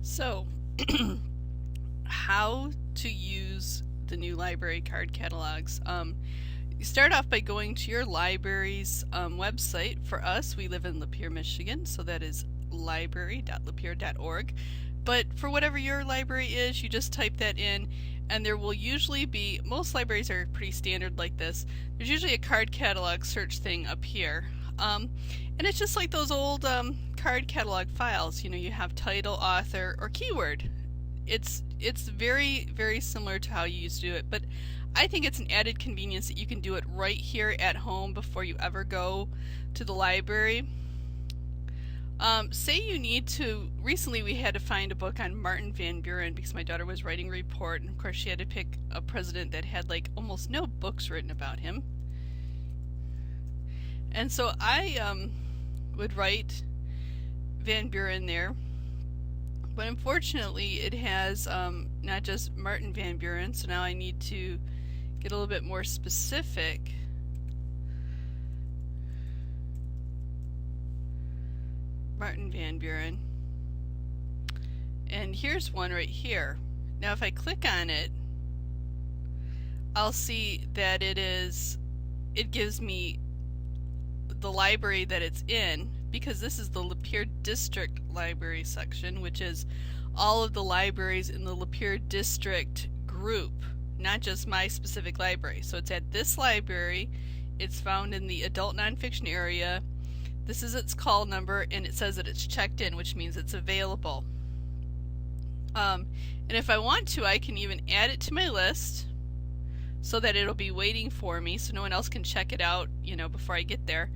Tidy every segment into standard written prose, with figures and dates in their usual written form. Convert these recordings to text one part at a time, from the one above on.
So, how to use the new library card catalogs. You start off by going to your library's website. For us, we live in Lapeer, Michigan, so that is library.lapeer.org. But for whatever your library is, you just type that in, and there will usually be, most libraries are pretty standard like this, there's usually a card catalog search thing up here. And it's just like those old card catalog files. You know, you have title, author, or keyword. It's very, very similar to how you used to do it, but I think it's an added convenience that you can do it right here at home before you ever go to the library. Say you need to, recently we had to find a book on Martin Van Buren because my daughter was writing a report, and of course she had to pick a president that had like almost no books written about him. And so I would write Van Buren there, but unfortunately it has not just Martin Van Buren, so now I need to get a little bit more specific. Martin Van Buren. And here's one right here. Now if I click on it, I'll see that it gives me the library that it's in, because this is the Lapeer District Library section, which is all of the libraries in the Lapeer District group, not just my specific library. So it's at this library, it's found in the adult nonfiction area, this is its call number, and it says that it's checked in, which means it's available. And if I want to, I can even add it to my list so that it'll be waiting for me so no one else can check it out, you know, before I get there.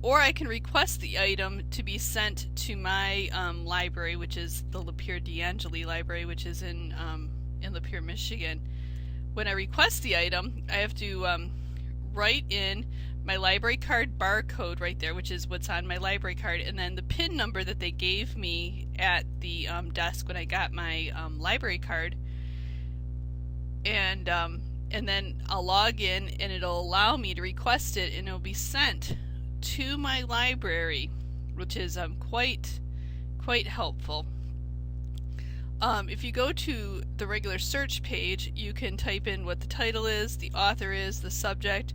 Or I can request the item to be sent to my library, which is the Lapeer D'Angeli Library, which is in Lapeer, Michigan. When I request the item, I have to write in my library card barcode right there, which is what's on my library card, and then the PIN number that they gave me at the desk when I got my library card. And then I'll log in, and it'll allow me to request it, and it'll be sent to my library, which is quite helpful. If you go to the regular search page, you can type in what the title is, the author is, the subject.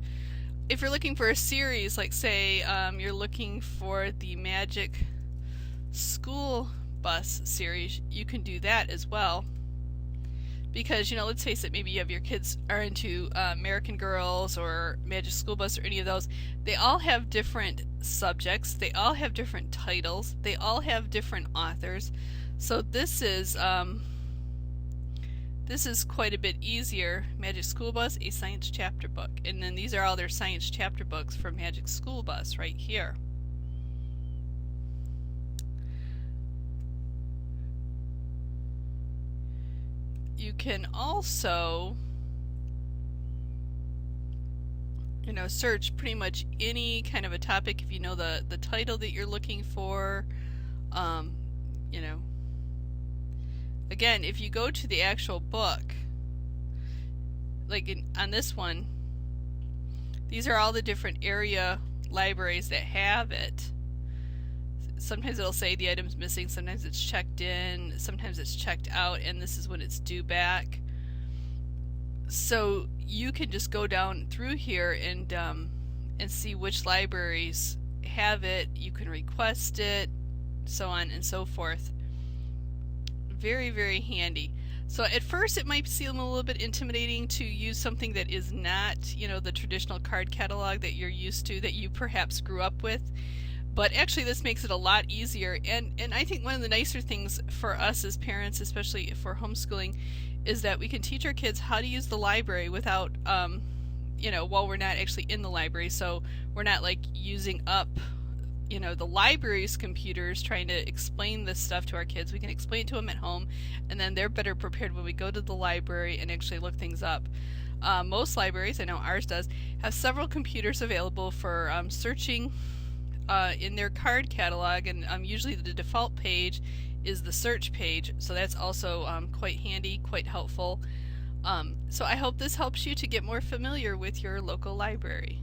If you're looking for a series, like say you're looking for the Magic School Bus series, you can do that as well. Because, you know, let's face it, maybe you have your kids are into American Girls or Magic School Bus or any of those. They all have different subjects, they all have different titles, they all have different authors. So this is quite a bit easier. Magic School Bus, a science chapter book. And then these are all their science chapter books from Magic School Bus right here. You can also, you know, search pretty much any kind of a topic if you know the title that you're looking for. You know, again, if you go to the actual book, like on this one, these are all the different area libraries that have it. Sometimes it'll say the item's missing, sometimes it's checked in, sometimes it's checked out, and this is when it's due back. So you can just go down through here and see which libraries have it. You can request it, so on and so forth. Very, very handy. So at first it might seem a little bit intimidating to use something that is not, you know, the traditional card catalog that you're used to, that you perhaps grew up with. But actually this makes it a lot easier, and I think one of the nicer things for us as parents, especially for homeschooling, is that we can teach our kids how to use the library without, you know, while we're not actually in the library. So we're not like using up, you know, the library's computers trying to explain this stuff to our kids. We can explain it to them at home, and then they're better prepared when we go to the library and actually look things up. Most libraries, I know ours does, have several computers available for searching in their card catalog, and usually the default page is the search page, so that's also quite handy, quite helpful. So I hope this helps you to get more familiar with your local library.